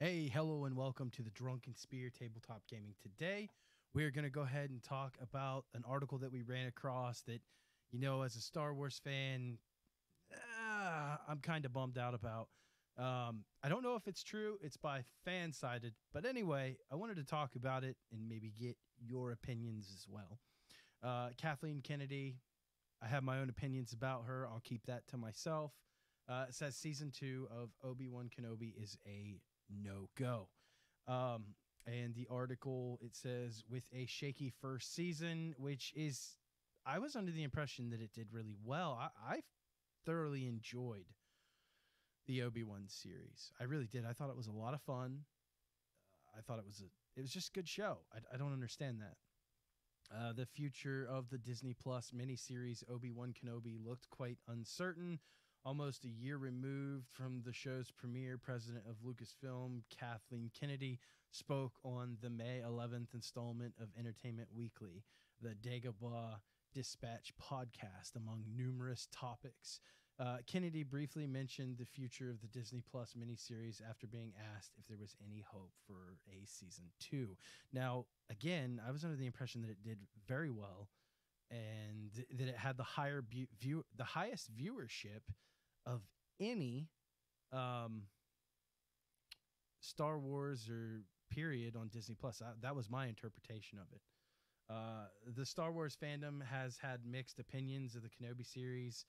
Hey, hello, and welcome to the Drunken Spear Tabletop Gaming. Today, we're going to go ahead and talk about an article that we ran across that, as a Star Wars fan, I'm kind of bummed out about. I don't know if it's true. It's by fan-sided. But anyway, I wanted to talk about it and maybe get your opinions as well. Kathleen Kennedy, I have my own opinions about her. I'll keep that to myself. It says season 2 of Obi-Wan Kenobi is a no-go. And the article, it says, with a shaky first season, which is, I was under the impression that it did really well. I thoroughly enjoyed the Obi-Wan series. I really did. I thought it was a lot of fun. I thought it was just a good show. I don't understand that. The future of the Disney Plus miniseries Obi-Wan Kenobi looked quite uncertain. Almost a year removed from the show's premiere, president of Lucasfilm, Kathleen Kennedy, spoke on the May 11th installment of Entertainment Weekly, the Dagobah Dispatch podcast, among numerous topics. Kennedy briefly mentioned the future of the Disney Plus miniseries after being asked if there was any hope for a season 2. Now, again, I was under the impression that it did very well and that it had the highest viewership of any Star Wars or period on Disney Plus. That was my interpretation of it. The Star Wars fandom has had mixed opinions of the Kenobi series.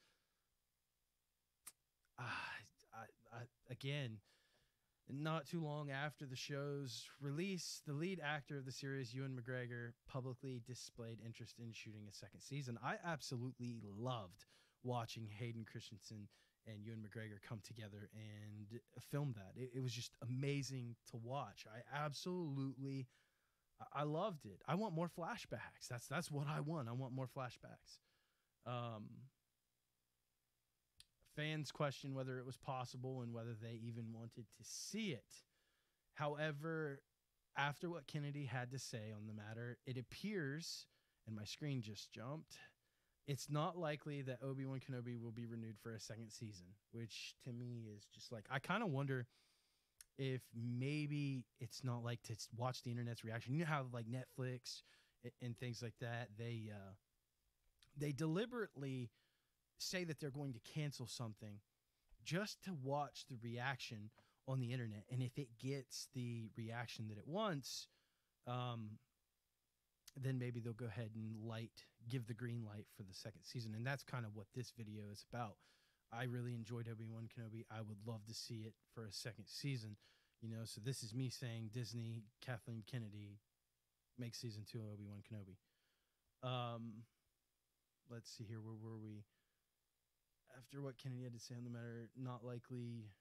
Again, not too long after the show's release, the lead actor of the series, Ewan McGregor, publicly displayed interest in shooting a second season. I absolutely loved watching Hayden Christensen and Ewan McGregor come together and film that. It was just amazing to watch. I loved it. I want more flashbacks. That's what I want. I want more flashbacks. Fans questioned whether it was possible and whether they even wanted to see it. However, after what Kennedy had to say on the matter, it appears, and my screen just jumped, it's not likely that Obi-Wan Kenobi will be renewed for a second season, which to me is just like, I kind of wonder if maybe it's not like to watch the internet's reaction. You know how like Netflix and things like that, they deliberately say that they're going to cancel something just to watch the reaction on the internet. And if it gets the reaction that it wants, then maybe they'll go ahead and give the green light for the second season. And that's kind of what this video is about. I really enjoyed Obi-Wan Kenobi. I would love to see it for a second season, so this is me saying Disney, Kathleen Kennedy, make season 2 of Obi-Wan Kenobi. Let's see here. Where were we? After what Kennedy had to say on the matter, not likely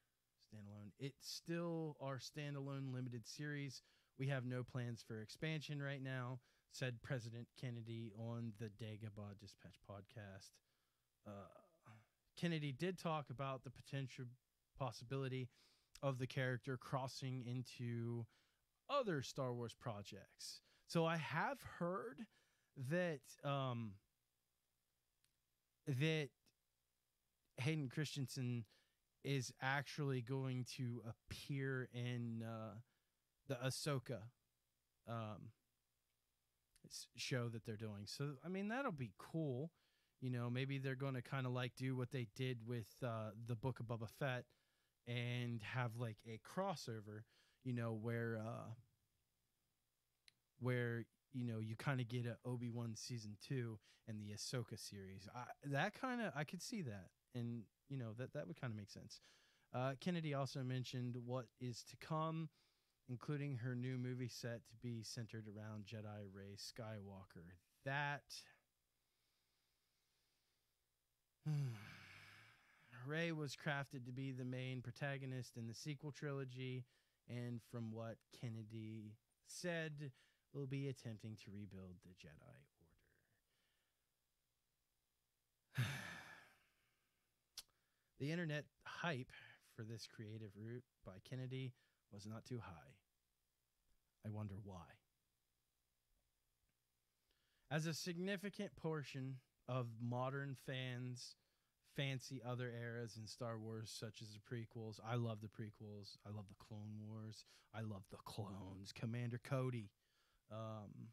standalone. It's still our standalone limited series. We have no plans for expansion right now, said President Kennedy on the Dagobah Dispatch podcast. Kennedy did talk about the potential possibility of the character crossing into other Star Wars projects. So I have heard that that Hayden Christensen is actually going to appear in the Ahsoka show that they're doing. So, I mean, that'll be cool. Maybe they're going to kind of like do what they did with the Book of Boba Fett and have like a crossover, where you kind of get a Obi-Wan season 2 and the Ahsoka series. I could see that. And, that would kind of make sense. Kennedy also mentioned what is to come, including her new movie set to be centered around Jedi Rey Skywalker. That Rey was crafted to be the main protagonist in the sequel trilogy, and from what Kennedy said, will be attempting to rebuild the Jedi Order. The internet hype for this creative route by Kennedy was not too high. I wonder why. As a significant portion of modern fancy other eras in Star Wars, such as the prequels. I love the prequels. I love the Clone Wars. I love the clones, Commander Cody. Um,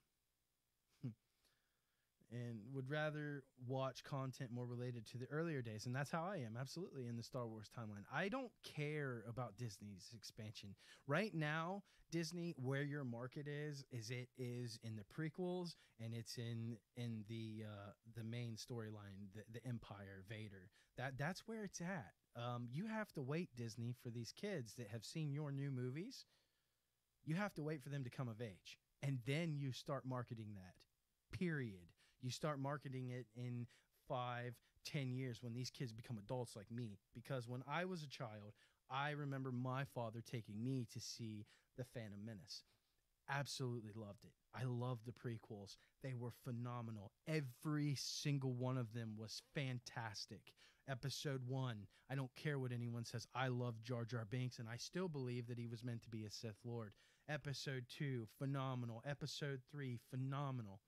and would rather watch content more related to the earlier days. And that's how I am, absolutely, in the Star Wars timeline. I don't care about Disney's expansion. Right now, Disney, where your market is it is in the prequels, and it's in the main storyline, the Empire, Vader. That's where it's at. You have to wait, Disney, for these kids that have seen your new movies. You have to wait for them to come of age, and then you start marketing that. Period. You start marketing it in 5, 10 years when these kids become adults like me. Because when I was a child, I remember my father taking me to see The Phantom Menace. Absolutely loved it. I loved the prequels. They were phenomenal. Every single one of them was fantastic. Episode 1, I don't care what anyone says. I love Jar Jar Binks, and I still believe that he was meant to be a Sith Lord. Episode 2, phenomenal. Episode 3, phenomenal.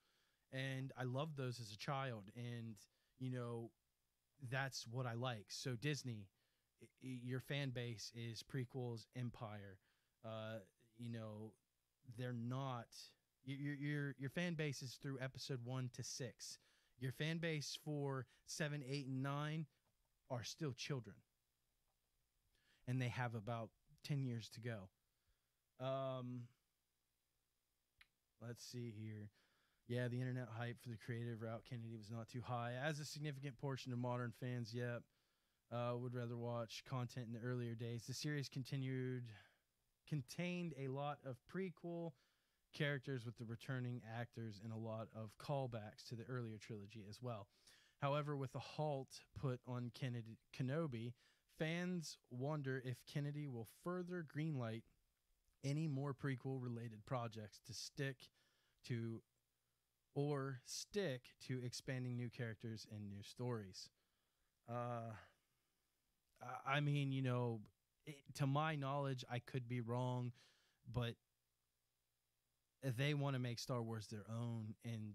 And I loved those as a child, and that's what I like. So Disney, your fan base is prequels, Empire. They're not your fan base is through episode 1 to 6. Your fan base for 7, 8, and 9 are still children, and they have about 10 years to go. Let's see here. Yeah, the internet hype for the creative route Kennedy was not too high. As a significant portion of modern fans, would rather watch content in the earlier days. The series contained a lot of prequel characters with the returning actors and a lot of callbacks to the earlier trilogy as well. However, with a halt put on Kenobi, fans wonder if Kennedy will further greenlight any more prequel-related projects to stick to expanding new characters and new stories. I mean, to my knowledge, I could be wrong, but they want to make Star Wars their own, and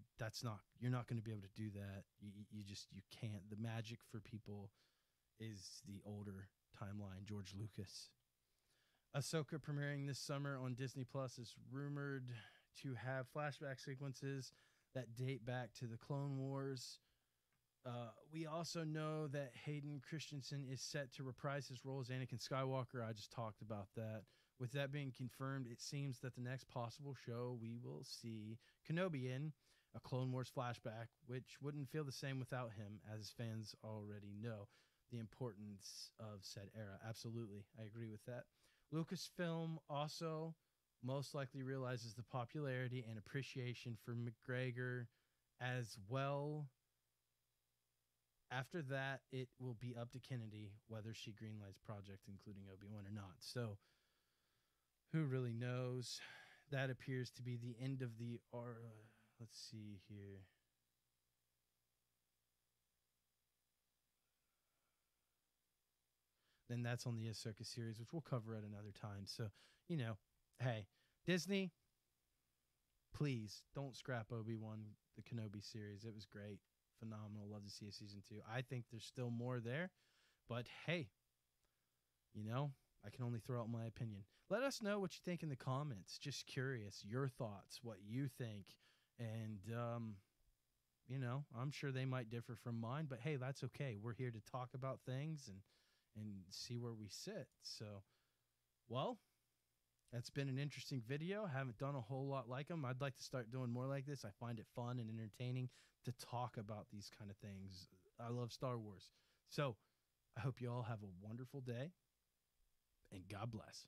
you're not going to be able to do that. You can't. The magic for people is the older timeline, George Lucas. Ahsoka premiering this summer on Disney Plus is rumored to have flashback sequences that date back to the Clone Wars. We also know that Hayden Christensen is set to reprise his role as Anakin Skywalker. I just talked about that. With that being confirmed, it seems that the next possible show we will see Kenobi in, a Clone Wars flashback, which wouldn't feel the same without him, as fans already know the importance of said era. Absolutely, I agree with that. Lucasfilm also most likely realizes the popularity and appreciation for McGregor as well. After that, it will be up to Kennedy whether she greenlights project including Obi-Wan or not. So, who really knows? That appears to be the end of the... let's see here. Then that's on the Ahsoka series, which we'll cover at another time. So, hey, Disney, please don't scrap Obi-Wan, the Kenobi series. It was great. Phenomenal. Love to see a season 2. I think there's still more there. But, hey, I can only throw out my opinion. Let us know what you think in the comments. Just curious, your thoughts, what you think. And, I'm sure they might differ from mine. But, hey, that's okay. We're here to talk about things and see where we sit. So, well, that's been an interesting video. I haven't done a whole lot like them. I'd like to start doing more like this. I find it fun and entertaining to talk about these kind of things. I love Star Wars. So I hope you all have a wonderful day, and God bless.